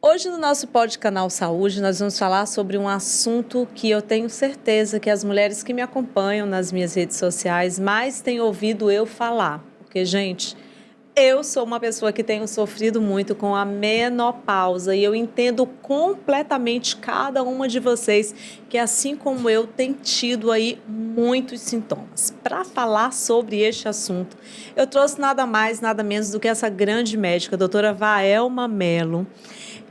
Hoje no nosso Canal Saúde nós vamos falar sobre um assunto que eu tenho certeza que as mulheres que me acompanham nas minhas redes sociais mais têm ouvido eu falar. Porque, gente, eu sou uma pessoa que tenho sofrido muito com a menopausa e eu entendo completamente cada uma de vocês que, assim como eu, tem tido aí muitos sintomas. Para falar sobre este assunto, eu trouxe nada mais, nada menos do que essa grande médica, a doutora Vaelma Mello,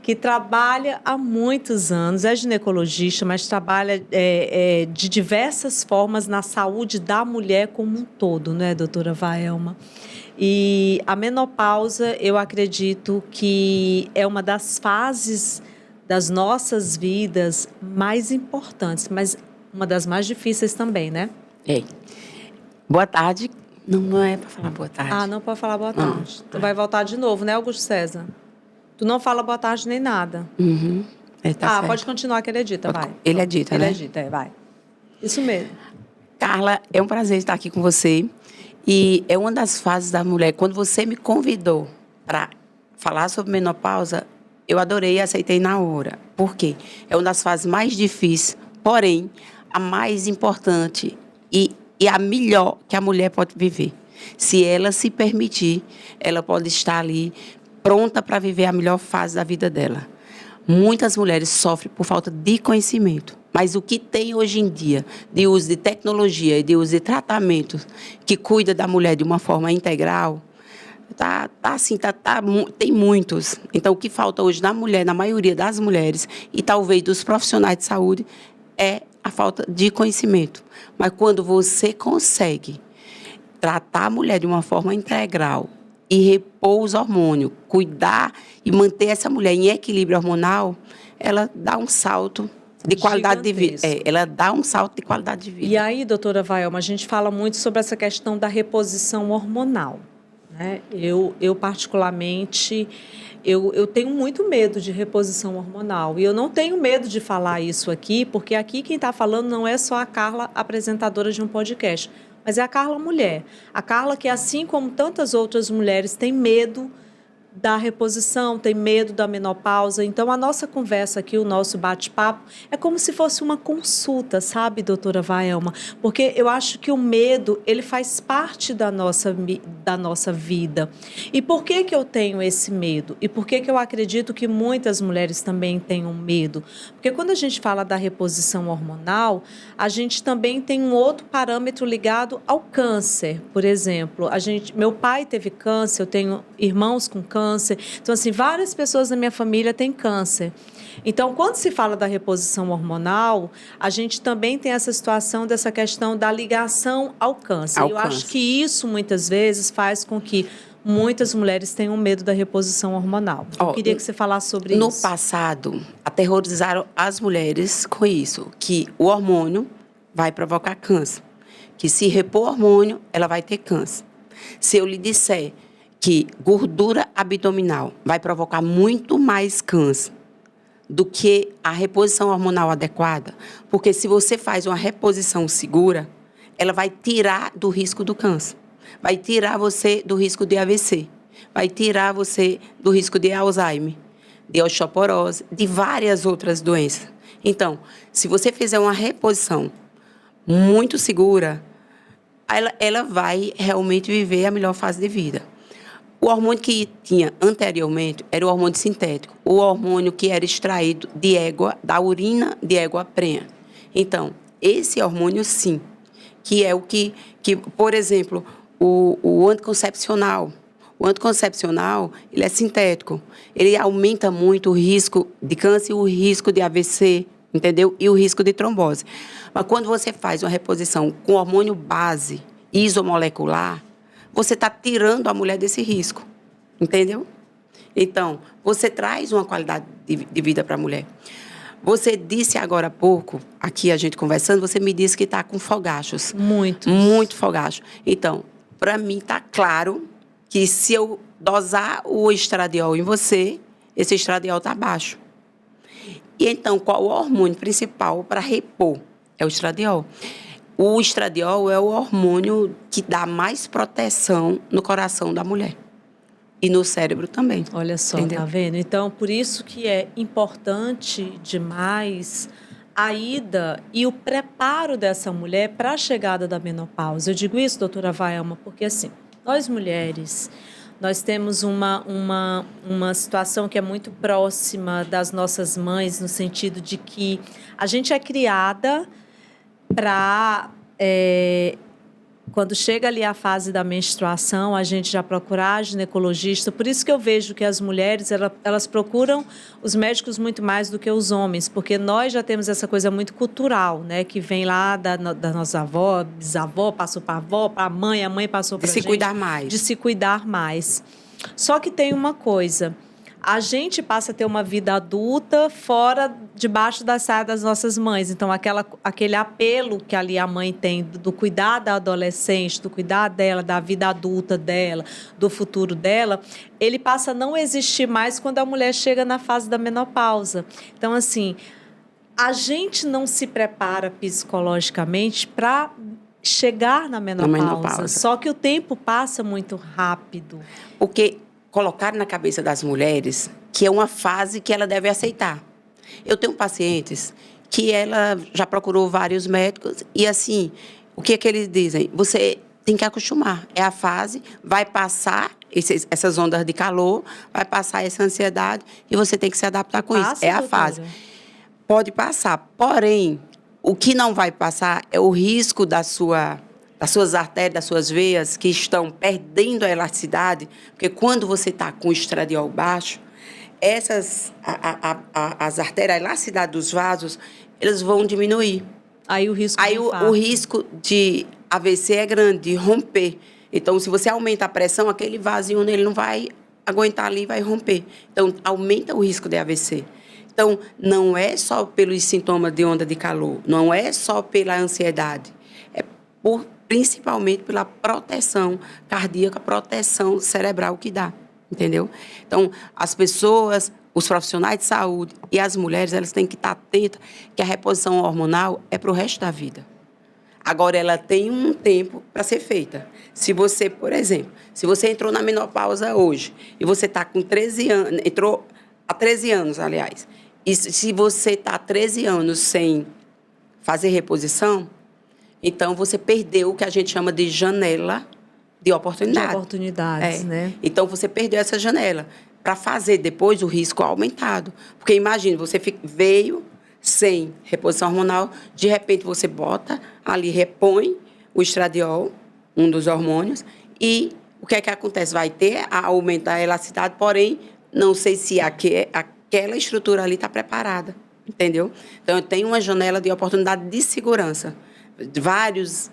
que trabalha há muitos anos, é ginecologista, mas trabalha de diversas formas na saúde da mulher como um todo, né, doutora Vaelma? E a menopausa, eu acredito que é uma das fases das nossas vidas mais importantes, mas uma das mais difíceis também, né? É. Boa tarde. Não é para falar boa tarde. Ah, não pode falar boa tarde. Tu vai voltar de novo, né, Augusto César? Tu não fala boa tarde nem nada. Uhum. Tá certo. Pode continuar que ele edita, vai. Ele edita, né? Ele edita, vai. Isso mesmo. Carla, é um prazer estar aqui com você. E é uma das fases da mulher. Quando você me convidou para falar sobre menopausa, eu adorei e aceitei na hora. Por quê? É uma das fases mais difíceis, porém, a mais importante e a melhor que a mulher pode viver. Se ela se permitir, ela pode estar ali pronta para viver a melhor fase da vida dela. Muitas mulheres sofrem por falta de conhecimento, mas o que tem hoje em dia de uso de tecnologia e de uso de tratamentos que cuida da mulher de uma forma integral, tem muitos. Então, o que falta hoje na mulher, na maioria das mulheres e talvez dos profissionais de saúde, é a falta de conhecimento. Mas quando você consegue tratar a mulher de uma forma integral, e repor os hormônios, cuidar e manter essa mulher em equilíbrio hormonal, ela dá um salto de qualidade de vida. Ela dá um salto de qualidade de vida. E aí, doutora Vaelma, a gente fala muito sobre essa questão da reposição hormonal, né? Eu particularmente, eu tenho muito medo de reposição hormonal. E eu não tenho medo de falar isso aqui, porque aqui quem está falando não é só a Carla, apresentadora de um podcast, mas é a Carla mulher. A Carla que, assim como tantas outras mulheres, tem medo da reposição, tem medo da menopausa. Então, a nossa conversa aqui, o nosso bate-papo, é como se fosse uma consulta, sabe, doutora Vaelma? Porque eu acho que o medo, ele faz parte da nossa vida. E por que eu tenho esse medo? E por que eu acredito que muitas mulheres também tenham medo? Porque quando a gente fala da reposição hormonal, a gente também tem um outro parâmetro ligado ao câncer. Por exemplo, meu pai teve câncer, eu tenho irmãos com câncer. Então, assim, várias pessoas da minha família têm câncer. Então, quando se fala da reposição hormonal, a gente também tem essa situação dessa questão da ligação ao câncer. Eu acho que isso, muitas vezes, faz com que muitas mulheres tenham medo da reposição hormonal. Eu queria que você falasse sobre isso. No passado, aterrorizaram as mulheres com isso, que o hormônio vai provocar câncer. Que se repor hormônio, ela vai ter câncer. Se eu lhe disser que gordura abdominal vai provocar muito mais câncer do que a reposição hormonal adequada, porque se você faz uma reposição segura, ela vai tirar do risco do câncer, vai tirar você do risco de AVC, vai tirar você do risco de Alzheimer, de osteoporose, de várias outras doenças. Então, se você fizer uma reposição muito segura, ela vai realmente viver a melhor fase de vida. O hormônio que tinha anteriormente era o hormônio sintético, o hormônio que era extraído de égua, da urina de égua prenha. Então, esse hormônio, sim, que é o que por exemplo, o anticoncepcional. O anticoncepcional, ele é sintético. Ele aumenta muito o risco de câncer, o risco de AVC, entendeu? E o risco de trombose. Mas quando você faz uma reposição com hormônio base isomolecular, você está tirando a mulher desse risco, entendeu? Então, você traz uma qualidade de vida para a mulher. Você disse agora há pouco, aqui a gente conversando, você me disse que está com fogachos. Muito fogacho. Então, para mim está claro que se eu dosar o estradiol em você, esse estradiol está baixo. E então, qual o hormônio principal para repor? É o estradiol. O estradiol é o hormônio que dá mais proteção no coração da mulher. E no cérebro também. Olha só, entendeu? tá vendo? Então, por isso que é importante demais a ida e o preparo dessa mulher para a chegada da menopausa. Eu digo isso, doutora Vaelma, porque assim, nós mulheres, nós temos uma situação que é muito próxima das nossas mães, no sentido de que a gente é criada para... quando chega ali a fase da menstruação, a gente já procurar a ginecologista. Por isso que eu vejo que as mulheres, elas procuram os médicos muito mais do que os homens, porque nós já temos essa coisa muito cultural, né? Que vem lá da nossa avó, bisavó, passou para a avó, para a mãe passou para a gente. De se cuidar mais. De se cuidar mais. Só que tem uma coisa... A gente passa a ter uma vida adulta fora, debaixo da saia das nossas mães. Então, aquele apelo que ali a mãe tem do cuidar da adolescente, do cuidar dela, da vida adulta dela, do futuro dela, ele passa a não existir mais quando a mulher chega na fase da menopausa. Então, assim, a gente não se prepara psicologicamente para chegar na menopausa. Só que o tempo passa muito rápido. Porque colocar na cabeça das mulheres que é uma fase que ela deve aceitar. Eu tenho pacientes que ela já procurou vários médicos e, assim, o que é que eles dizem? Você tem que acostumar. É a fase, vai passar essas ondas de calor, vai passar essa ansiedade e você tem que se adaptar com isso. É a fase. Pode passar. Porém, o que não vai passar é o risco das suas artérias, das suas veias, que estão perdendo a elasticidade, porque quando você está com o estradiol baixo, as artérias, a elasticidade dos vasos, eles vão diminuir. Aí o risco o risco de AVC é grande, de romper. Então, se você aumenta a pressão, aquele vasinho ele não vai aguentar ali e vai romper. Então, aumenta o risco de AVC. Então, não é só pelos sintomas de onda de calor, não é só pela ansiedade, principalmente pela proteção cardíaca, proteção cerebral que dá, entendeu? Então, as pessoas, os profissionais de saúde e as mulheres, elas têm que estar atentas que a reposição hormonal é para o resto da vida. Agora, ela tem um tempo para ser feita. Se você, por exemplo, se você entrou na menopausa hoje e você está com 13 anos, entrou há 13 anos, aliás, e se você está há 13 anos sem fazer reposição, então, você perdeu o que a gente chama de janela de oportunidade. De oportunidades, né? Então, você perdeu essa janela. Para fazer depois o risco aumentado. Porque, imagine, você veio sem reposição hormonal, de repente você bota ali, repõe o estradiol, um dos hormônios, e o que é que acontece? Vai ter a aumentar a elasticidade, porém, não sei se aquela estrutura ali está preparada, entendeu? Então, eu tenho uma janela de oportunidade de segurança. Vários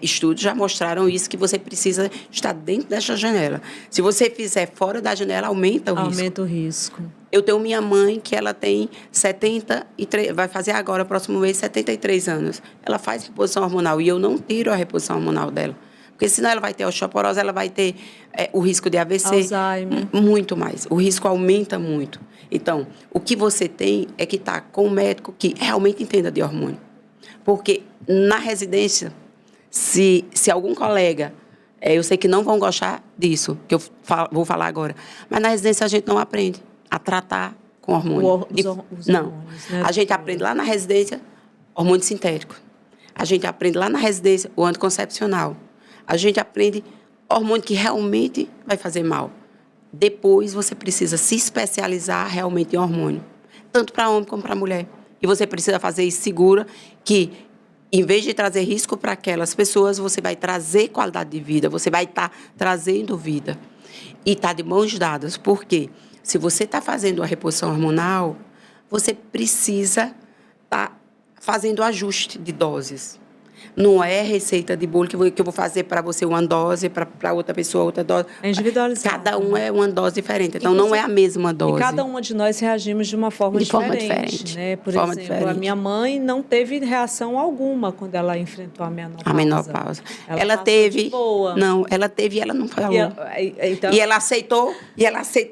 estudos já mostraram isso, que você precisa estar dentro dessa janela. Se você fizer fora da janela, aumenta o risco. Aumenta o risco. Eu tenho minha mãe, que ela tem 73, vai fazer agora, próximo mês, 73 anos. Ela faz reposição hormonal e eu não tiro a reposição hormonal dela. Porque senão ela vai ter osteoporose, ela vai ter o risco de AVC. Alzheimer. Muito mais. O risco aumenta muito. Então, o que você tem é que estar com um médico que realmente entenda de hormônio. Porque na residência, se algum colega, eu sei que não vão gostar disso, que eu vou falar agora, mas na residência a gente não aprende a tratar com hormônio. Não. Hormônios, né? A gente aprende lá na residência hormônio sintético. A gente aprende lá na residência o anticoncepcional. A gente aprende hormônio que realmente vai fazer mal. Depois você precisa se especializar realmente em hormônio, tanto para homem como para mulher. E você precisa fazer isso segura, que em vez de trazer risco para aquelas pessoas, você vai trazer qualidade de vida, você vai estar trazendo vida. E está de mãos dadas, porque se você está fazendo a reposição hormonal, você precisa estar fazendo ajuste de doses. Não é receita de bolo que eu vou fazer para você uma dose, para outra pessoa outra dose. É individualizado. Cada um é uma dose diferente, então não é a mesma dose. E cada uma de nós reagimos de uma forma diferente. Né? Por exemplo, a minha mãe não teve reação alguma quando ela enfrentou a menopausa. A menopausa. Ela teve... Boa. Não, ela teve e ela não falou. E ela aceitou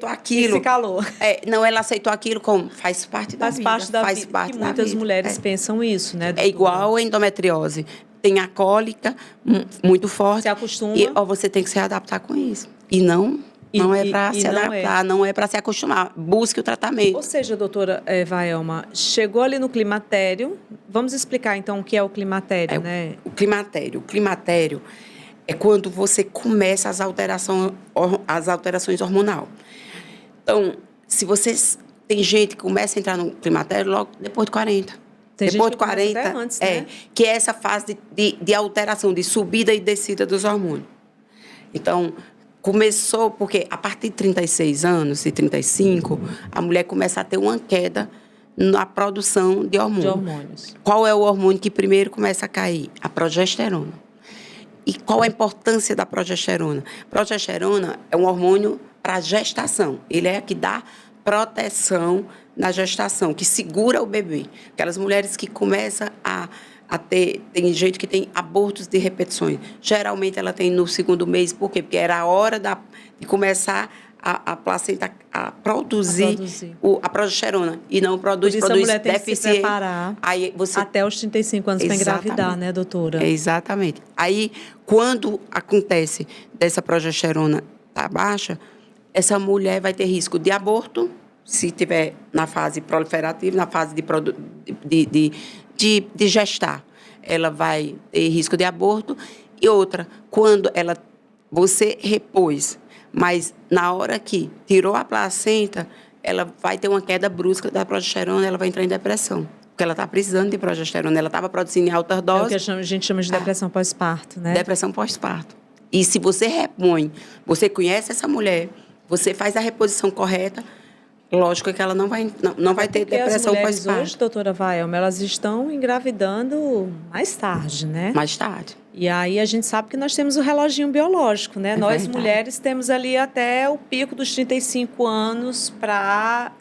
aquilo. E se calou. Não, ela aceitou aquilo como faz parte da vida. Faz parte da vida. Muitas mulheres pensam isso, né? É igual a endometriose. tem a cólica muito forte. Se acostuma. E ó, você tem que se adaptar com isso. E não é para se adaptar, não é para se acostumar. Busque o tratamento. Ou seja, doutora Vaelma, chegou ali no climatério. Vamos explicar, então, o que é o climatério, né? O climatério é quando você começa as alterações hormonais. Então, se vocês... Tem gente que começa a entrar no climatério logo depois de 40. Tem depois gente de que 40, até antes, né? que é essa fase de alteração, de subida e descida dos hormônios. Então, começou porque a partir de 36 anos e 35, a mulher começa a ter uma queda na produção de hormônios. Qual é o hormônio que primeiro começa a cair? A progesterona. E qual a importância da progesterona? Progesterona é um hormônio para gestação. Ele é a que dá proteção na gestação, que segura o bebê. Aquelas mulheres que começam a ter... Tem gente que tem abortos de repetições. Geralmente, ela tem no segundo mês. Por quê? Porque era a hora de começar a placenta a produzir a progesterona. E não produz a mulher tem que se preparar aí você... até os 35 anos para engravidar, né, doutora? Exatamente. Aí, quando acontece dessa progesterona tá baixa, essa mulher vai ter risco de aborto, se tiver na fase proliferativa, na fase de gestar. Ela vai ter risco de aborto. E outra, quando você repôs, mas na hora que tirou a placenta, ela vai ter uma queda brusca da progesterona, ela vai entrar em depressão. Porque ela está precisando de progesterona. Ela estava produzindo em altas doses. É o que a gente chama de depressão pós-parto, né? Depressão pós-parto. E se você repõe, você conhece essa mulher, você faz a reposição correta, lógico que ela não vai ter depressão pós-parto. As mulheres hoje, doutora Vaelma, elas estão engravidando mais tarde, né? Mais tarde. E aí a gente sabe que nós temos o reloginho biológico, né? Nós, verdade. mulheres, temos ali até o pico dos 35 anos para...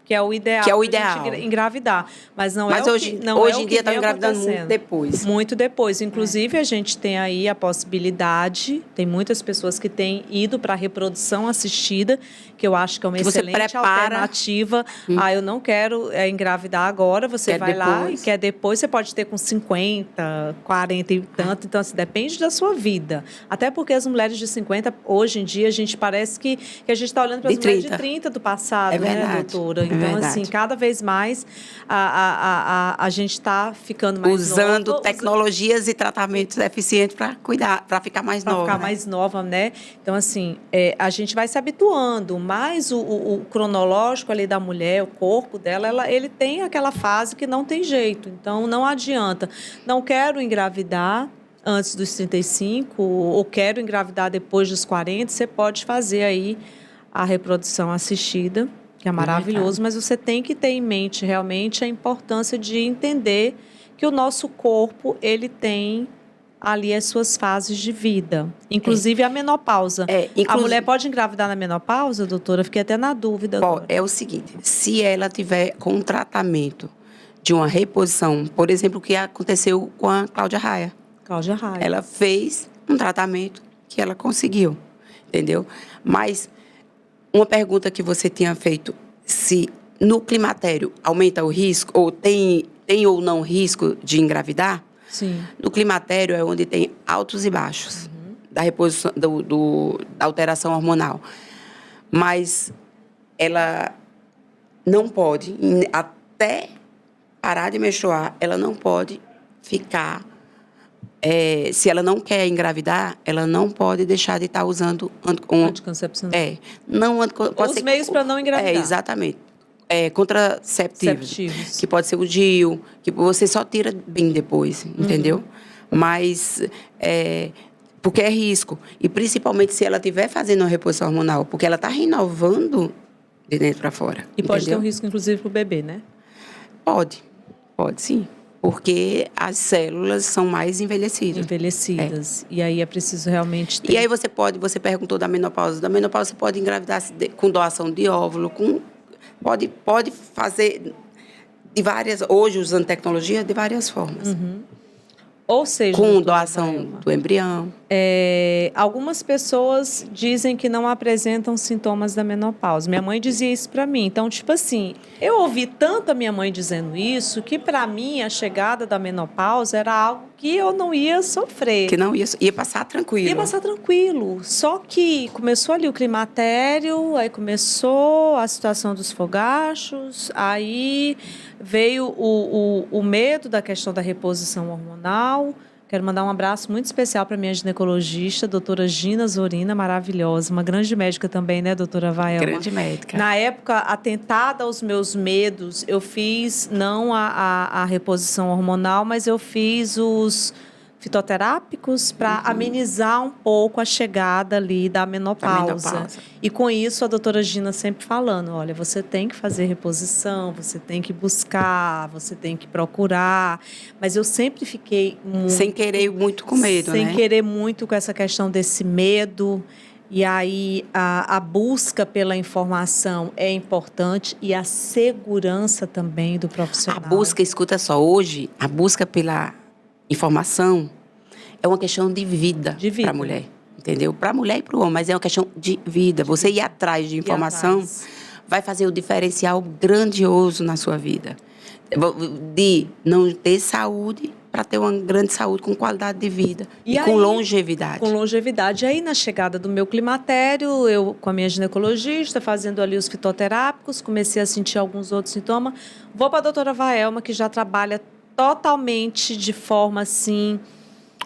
Que é o ideal. Que é o ideal. Pra gente engravidar. Mas não Mas é hoje, o que não hoje é em o dia que estão vem engravidando muito acontecendo. depois. Muito depois. Inclusive, a gente tem aí a possibilidade, tem muitas pessoas que têm ido para a reprodução assistida, que eu acho que é uma excelente alternativa. Eu não quero engravidar agora, você quer vai depois. lá e quer depois, você pode ter com 50, 40 e tanto. Então, assim, depende da sua vida. Até porque as mulheres de 50, hoje em dia, a gente parece que a gente está olhando para as mulheres de 30 do passado, né, doutora? Então, assim, cada vez mais a gente está ficando mais usando nova. Tecnologias e tratamentos eficientes para cuidar, para ficar mais nova. Para ficar mais nova, né? Então, assim, a gente vai se habituando, mas o cronológico ali da mulher, o corpo dela, ele tem aquela fase que não tem jeito. Então, não adianta. Não quero engravidar antes dos 35 ou quero engravidar depois dos 40, você pode fazer aí a reprodução assistida, que é maravilhoso, mas você tem que ter em mente realmente a importância de entender que o nosso corpo, ele tem ali as suas fases de vida, inclusive a menopausa. A mulher pode engravidar na menopausa, doutora? Fiquei até na dúvida. É o seguinte, se ela tiver com um tratamento de uma reposição, por exemplo, o que aconteceu com a Cláudia Raia. Ela fez um tratamento que ela conseguiu, entendeu? Mas uma pergunta que você tinha feito, se no climatério aumenta o risco, ou tem ou não risco de engravidar? Sim. No climatério é onde tem altos e baixos da reposição, da alteração hormonal. Mas ela não pode, até parar de menstruar, ela não pode ficar... se ela não quer engravidar, ela não pode deixar de estar usando anticoncepção. Os meios para não engravidar. Exatamente. Contraceptivos. Que pode ser o DIU, que você só tira bem depois, entendeu? Mas, porque é risco. E principalmente se ela estiver fazendo uma reposição hormonal, porque ela está renovando de dentro para fora. E pode ter um risco, inclusive, para o bebê, né? Pode sim. Porque as células são mais envelhecidas. E aí é preciso realmente ter... E aí você perguntou da menopausa. Da menopausa você pode engravidar com doação de óvulo, pode fazer de várias... Hoje, usando tecnologia, de várias formas. Ou seja... Com doação do embrião. Algumas pessoas dizem que não apresentam sintomas da menopausa. Minha mãe dizia isso para mim. Então, tipo assim, eu ouvi tanto a minha mãe dizendo isso, que para mim a chegada da menopausa era algo que eu não ia sofrer. Que não ia passar tranquilo. Ia passar tranquilo. Só que começou ali o climatério, aí começou a situação dos fogachos, aí veio o medo da questão da reposição hormonal. Quero mandar um abraço muito especial para minha ginecologista, doutora Gina Zorina, maravilhosa, uma grande médica também, né, doutora Vaelma? Grande médica. Na época, atentada aos meus medos, eu fiz não a reposição hormonal, mas eu fiz os fitoterápicos para amenizar um pouco a chegada ali da menopausa. E com isso, a doutora Gina sempre falando, olha, você tem que fazer reposição, você tem que buscar, você tem que procurar. Mas eu sempre fiquei muito... Sem querer muito com medo, Sem né? querer muito com essa questão desse medo. E aí, a busca pela informação é importante e a segurança também do profissional. A busca, escuta só, hoje, a busca pela informação é uma questão de vida para a mulher, entendeu? Para a mulher e para o homem, mas é uma questão de vida. Você ir atrás de informação vai fazer o diferencial grandioso na sua vida. De não ter saúde para ter uma grande saúde com qualidade de vida e com longevidade. Com longevidade. E aí, na chegada do meu climatério, eu com a minha ginecologista, fazendo ali os fitoterápicos, comecei a sentir alguns outros sintomas. Vou para a doutora Vaelma, que já trabalha totalmente de forma, assim,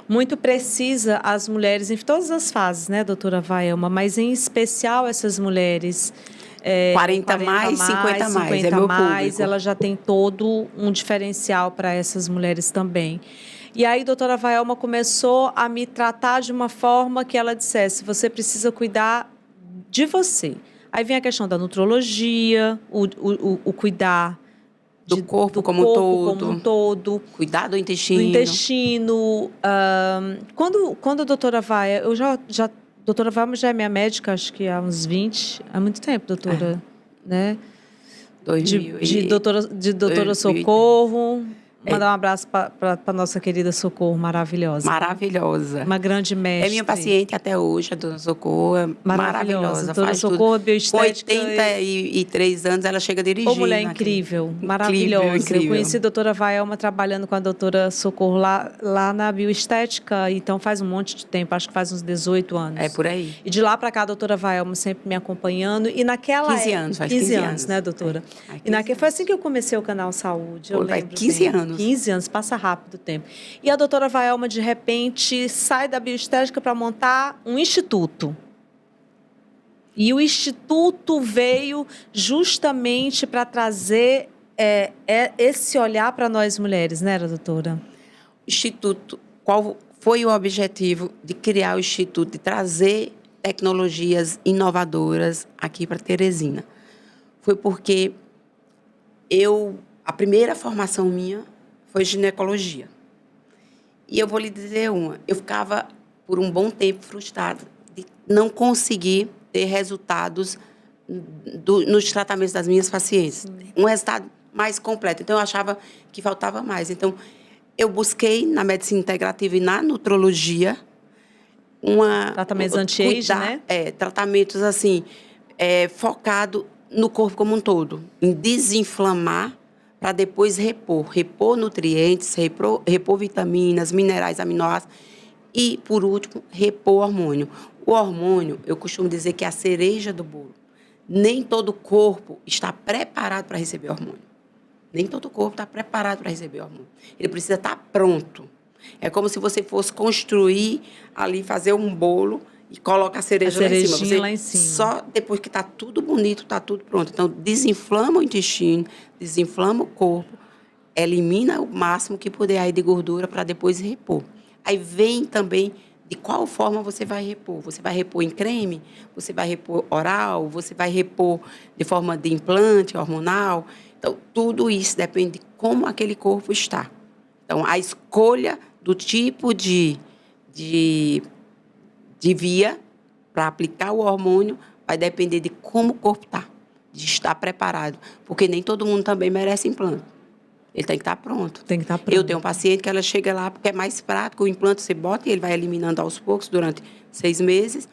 muito precisa as mulheres, em todas as fases, né, doutora Vaelma? Mas, em especial, essas mulheres... 40 mais, 50 mais, é meu público. Ela já tem todo um diferencial para essas mulheres também. E aí, doutora Vaelma começou a me tratar de uma forma que ela dissesse, você precisa cuidar de você. Aí vem a questão da nutrologia, o cuidar do corpo como um todo. Cuidar do intestino. Quando a doutora Vaelma, eu já doutora Vaelma já é minha médica, acho que há uns 20... Há muito tempo, doutora, né? De doutora Socorro. Mandar um abraço para a nossa querida Socorro, maravilhosa. Maravilhosa. Uma grande mestre. É minha paciente até hoje, a doutora Socorro, é maravilhosa. Doutora Socorro, bioestética. Com 83 anos, ela chega dirigindo. Uma mulher incrível, maravilhosa. Incrível. Eu conheci a doutora Vaelma trabalhando com a doutora Socorro lá na bioestética, então faz um monte de tempo, acho que faz uns 18 anos. É por aí. E de lá para cá, a doutora Vaelma sempre me acompanhando. E naquela 15 anos, faz 15 anos, né, doutora? Foi assim que eu comecei o canal Saúde. Faz 15 anos. 15 anos, passa rápido o tempo. E a doutora Vaelma, de repente, sai da bioestética para montar um instituto. E o instituto veio justamente para trazer esse olhar para nós mulheres, né, doutora? Instituto, qual foi o objetivo de criar o instituto, de trazer tecnologias inovadoras aqui para Teresina? Foi porque a primeira formação minha foi ginecologia. E eu vou lhe dizer eu ficava por um bom tempo frustrada de não conseguir ter resultados nos tratamentos das minhas pacientes. Um resultado mais completo. Então, eu achava que faltava mais. Então, eu busquei na medicina integrativa e na nutrologia tratamentos anti-age, né? Tratamentos assim, focado no corpo como um todo, em desinflamar para depois repor nutrientes, repor vitaminas, minerais, aminoácidos e, por último, repor hormônio. O hormônio, eu costumo dizer que é a cereja do bolo. Nem todo corpo está preparado para receber hormônio. Nem todo corpo está preparado para receber hormônio. Ele precisa estar pronto. É como se você fosse construir ali, fazer um bolo e coloca a cereja lá em cima. Só depois que está tudo bonito, está tudo pronto. Então, desinflama o intestino, desinflama o corpo, elimina o máximo que puder aí de gordura para depois repor. Aí vem também de qual forma você vai repor. Você vai repor em creme, você vai repor oral, você vai repor de forma de implante hormonal. Então, tudo isso depende de como aquele corpo está. Então, a escolha do tipo de via para aplicar o hormônio vai depender de como o corpo está, de estar preparado. Porque nem todo mundo também merece implante. Ele tem que estar pronto. Tem que estar pronto. Eu tenho um paciente que ela chega lá porque é mais prático, o implante você bota e ele vai eliminando aos poucos durante 6 meses,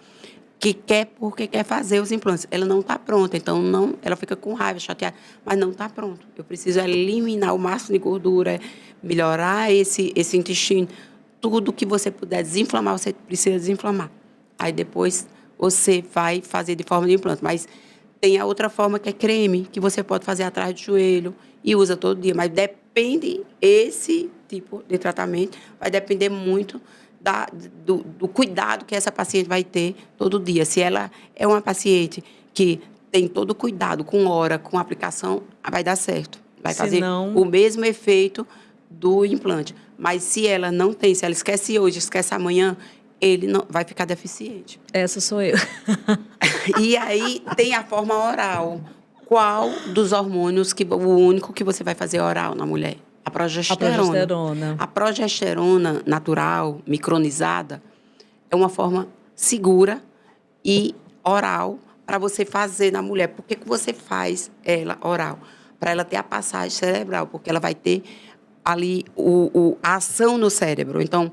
porque quer fazer os implantes. Ela não está pronta, então ela fica com raiva, chateada, mas não está pronta. Eu preciso eliminar o máximo de gordura, melhorar esse intestino. tudo que você puder desinflamar, você precisa desinflamar. Aí depois você vai fazer de forma de implante. Mas tem a outra forma que é creme, que você pode fazer atrás do joelho e usa todo dia. Mas depende, esse tipo de tratamento vai depender muito do cuidado que essa paciente vai ter todo dia. Se ela é uma paciente que tem todo o cuidado, com hora, com aplicação, vai dar certo. Vai fazer o mesmo efeito do implante. Mas se ela não tem, se ela esquece hoje, esquece amanhã, ele não vai ficar deficiente. Essa sou eu. E aí tem a forma oral. Qual dos hormônios, o único que você vai fazer oral na mulher? A progesterona. A progesterona natural, micronizada, é uma forma segura e oral para você fazer na mulher. Por que você faz ela oral? Para ela ter a passagem cerebral, porque ela vai ter ali a ação no cérebro. Então,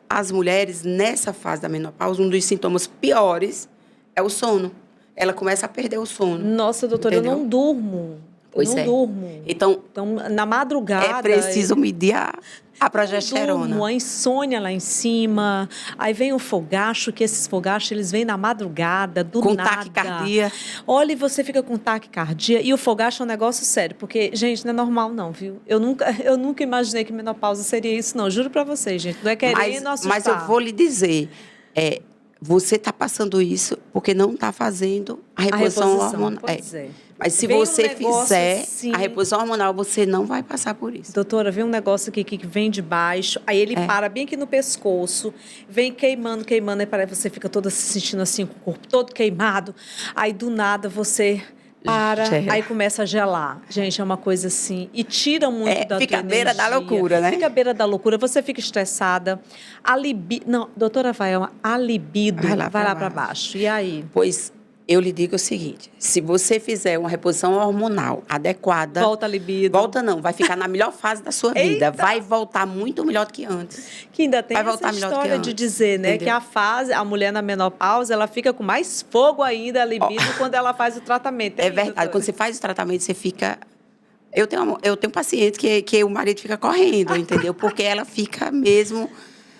as mulheres, nessa fase da menopausa, um dos sintomas piores é o sono. Ela começa a perder o sono. Nossa, doutora, entendeu? Eu não durmo. Pois não durmo. Então, na madrugada... É preciso medir a progesterona. Durmo, a insônia lá em cima. Aí vem o fogacho, que esses fogachos, eles vêm na madrugada, do com nada. Com taquicardia. Olha, e você fica com taquicardia. E o fogacho é um negócio sério, porque, gente, não é normal não, viu? Eu nunca imaginei que menopausa seria isso, não. Juro pra vocês, gente. Não é querendo assustar. Mas eu vou lhe dizer, você está passando isso porque não está fazendo a reposição hormonal. Pois é. Mas se você fizer a reposição hormonal, você não vai passar por isso. Doutora, vem um negócio aqui que vem de baixo, aí ele para bem aqui no pescoço, vem queimando, aí parece que você fica toda se sentindo assim, com o corpo todo queimado. Aí, do nada, você para, aí começa a gelar. Gente, é uma coisa assim. E tira muito da fica tua à beira energia. da loucura, né? Fica à beira da loucura. Você fica estressada. A libido... Não, doutora Vaelma, a libido vai lá para baixo. E aí? Pois eu lhe digo o seguinte, se você fizer uma reposição hormonal adequada... Volta a libido. Volta não, vai ficar na melhor fase da sua vida. Eita! Vai voltar muito melhor do que antes. Que ainda tem vai voltar essa história de antes, dizer, né? entendeu? Que a mulher na menopausa, ela fica com mais fogo ainda, a libido, quando ela faz o tratamento. É verdade, doutora? Quando você faz o tratamento, você fica... Eu tenho paciente que o marido fica correndo, entendeu? Porque ela fica mesmo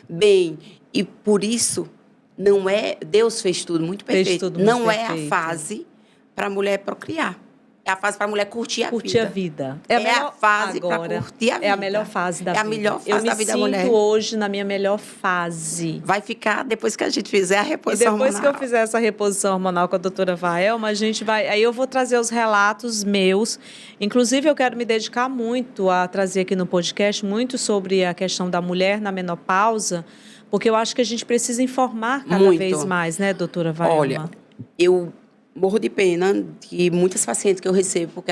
bem. E por isso... Não é... Deus fez tudo muito perfeito. Fez tudo muito não perfeito. É a fase para a mulher procriar. É a fase para a mulher curtir a vida. Curtir a vida. É a fase para curtir a vida. É a melhor fase da vida. É a melhor fase da vida da mulher. Eu me sinto hoje na minha melhor fase. Vai ficar depois que a gente fizer a reposição hormonal. E depois que eu fizer essa reposição hormonal com a doutora Vaelma, a gente vai... Aí eu vou trazer os relatos meus. Inclusive, eu quero me dedicar muito a trazer aqui no podcast muito sobre a questão da mulher na menopausa, porque eu acho que a gente precisa informar cada vez mais, né, doutora Vaelma? Olha, eu morro de pena que muitas pacientes que eu recebo, porque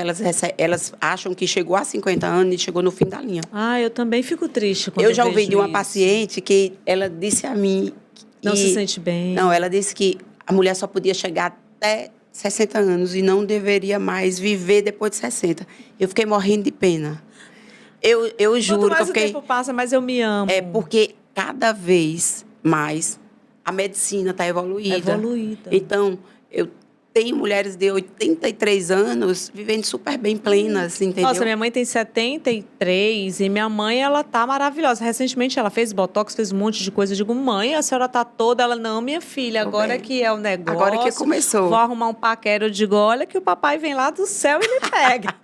elas acham que chegou a 50 anos e chegou no fim da linha. Ah, eu também fico triste quando eu já ouvi de uma isso. Paciente que ela disse a mim... Não se sente bem. Não, ela disse que a mulher só podia chegar até 60 anos e não deveria mais viver depois de 60. Eu fiquei morrendo de pena. Eu juro. Quanto mais o tempo passa, mais eu me amo. É porque cada vez mais a medicina está evoluída. Então, eu tenho mulheres de 83 anos vivendo super bem plenas, entendeu? Nossa, minha mãe tem 73 e minha mãe, ela tá maravilhosa. Recentemente ela fez botox, fez um monte de coisa. Eu digo, mãe, a senhora tá toda... Ela, não, minha filha, agora que é o negócio. Agora que começou. Vou arrumar um paquera. Eu digo, olha que o papai vem lá do céu e me pega.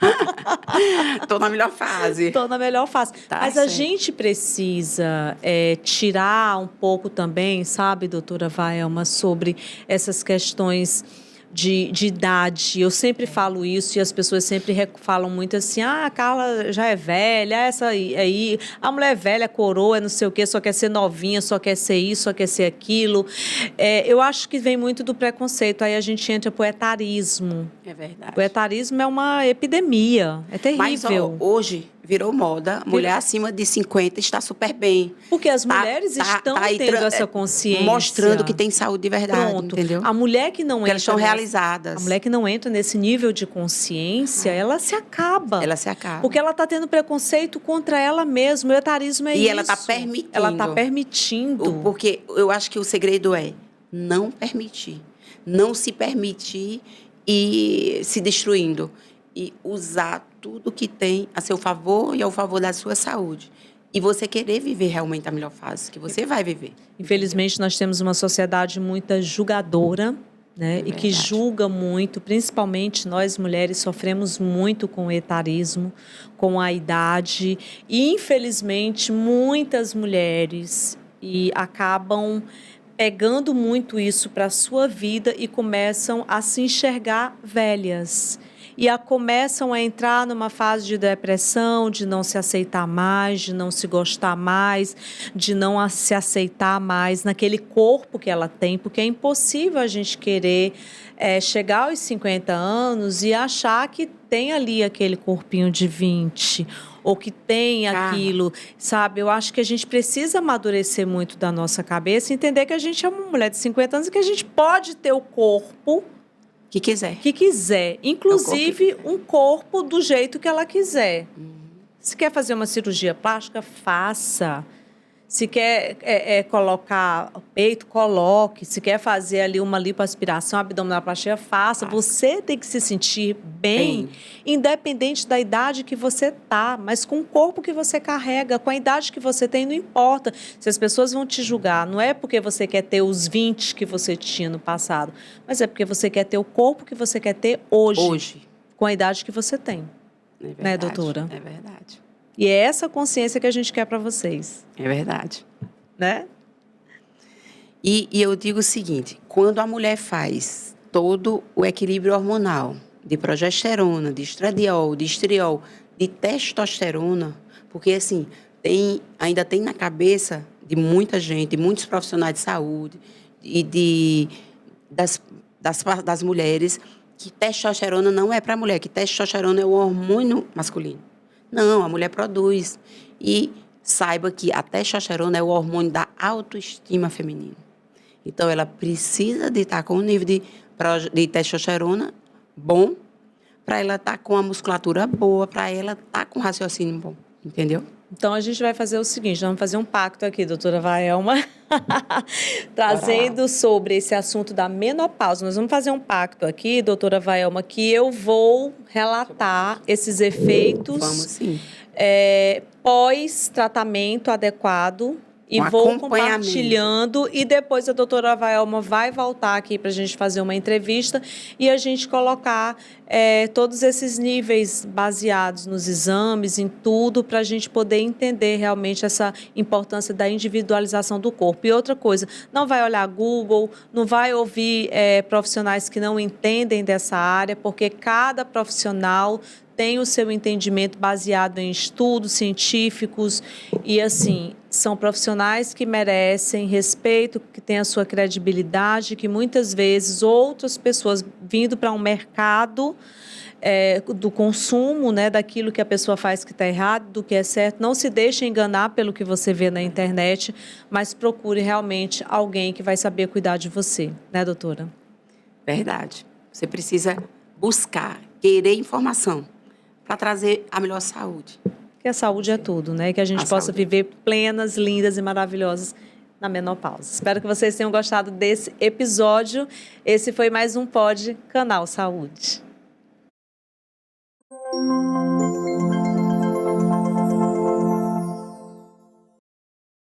Tô na melhor fase. Tô na melhor fase. Tá, mas a gente precisa tirar um pouco também, sabe, doutora Vaelma, sobre essas questões... De idade. Eu sempre falo isso e as pessoas sempre falam muito assim, a Carla já é velha, essa aí, a mulher é velha, coroa, não sei o quê, só quer ser novinha, só quer ser isso, só quer ser aquilo. Eu acho que vem muito do preconceito, aí a gente entra pro etarismo. É verdade. O etarismo é uma epidemia, é terrível. Mas hoje virou moda, mulher acima de 50 está super bem. Porque as mulheres estão tendo essa consciência. Mostrando que tem saúde de verdade, entendeu? A mulher que não entra... Elas são realizadas. A mulher que não entra nesse nível de consciência, ela se acaba. Ela se acaba. Porque ela está tendo preconceito contra ela mesma. O etarismo é isso. E ela está permitindo. Ela está permitindo. Porque eu acho que o segredo é não permitir. Não se permitir e se destruindo. E usar tudo que tem a seu favor e ao favor da sua saúde. e você querer viver realmente a melhor fase que você vai viver. Infelizmente, nós temos uma sociedade muito julgadora, né? E que julga muito, principalmente nós mulheres sofremos muito com o etarismo, com a idade. E, infelizmente, muitas mulheres acabam pegando muito isso para a sua vida e começam a se enxergar velhas. Começam a entrar numa fase de depressão, de não se aceitar mais, de não se gostar mais, de não se aceitar mais naquele corpo que ela tem, porque é impossível a gente querer chegar aos 50 anos e achar que tem ali aquele corpinho de 20, ou que tem aquilo, sabe? Eu acho que a gente precisa amadurecer muito da nossa cabeça e entender que a gente é uma mulher de 50 anos e que a gente pode ter o corpo que quiser. Que quiser. Inclusive, um corpo do jeito que ela quiser. Se quer fazer uma cirurgia plástica, faça. Se quer colocar peito, coloque. Se quer fazer ali uma lipoaspiração, abdominoplastia, faça. Você tem que se sentir bem, independente da idade que você tá, mas com o corpo que você carrega, com a idade que você tem, não importa. Se as pessoas vão te julgar, não é porque você quer ter os 20 que você tinha no passado, mas é porque você quer ter o corpo que você quer ter hoje. Com a idade que você tem. É verdade, né, doutora? É verdade. E é essa consciência que a gente quer para vocês. É verdade. Né? E eu digo o seguinte, quando a mulher faz todo o equilíbrio hormonal, de progesterona, de estradiol, de estriol, de testosterona, porque assim, ainda tem na cabeça de muita gente, de muitos profissionais de saúde e das mulheres, que testosterona não é para a mulher, que testosterona é o hormônio masculino. Não, a mulher produz. E saiba que a testosterona é o hormônio da autoestima feminina. Então, ela precisa de estar com um nível de testosterona bom, para ela estar com a musculatura boa, para ela estar com o raciocínio bom. Entendeu? Então, a gente vai fazer o seguinte, vamos fazer um pacto aqui, doutora Vaelma, trazendo sobre esse assunto da menopausa. Nós vamos fazer um pacto aqui, doutora Vaelma, que eu vou relatar esses efeitos pós-tratamento adequado. E vou compartilhando e depois a doutora Vaelma vai voltar aqui para a gente fazer uma entrevista e a gente colocar todos esses níveis baseados nos exames, em tudo, para a gente poder entender realmente essa importância da individualização do corpo. E outra coisa, não vai olhar Google, não vai ouvir profissionais que não entendem dessa área, porque cada profissional tem o seu entendimento baseado em estudos científicos e, assim, são profissionais que merecem respeito, que têm a sua credibilidade, que muitas vezes outras pessoas vindo para um mercado do consumo, né, daquilo que a pessoa faz que está errado, do que é certo, não se deixe enganar pelo que você vê na internet, mas procure realmente alguém que vai saber cuidar de você, né, doutora? Verdade. Você precisa buscar, querer informação, para trazer a melhor saúde. Que a saúde é tudo, né? Que a gente possa viver plenas, lindas e maravilhosas na menopausa. Espero que vocês tenham gostado desse episódio. Esse foi mais um Pod Canal Saúde.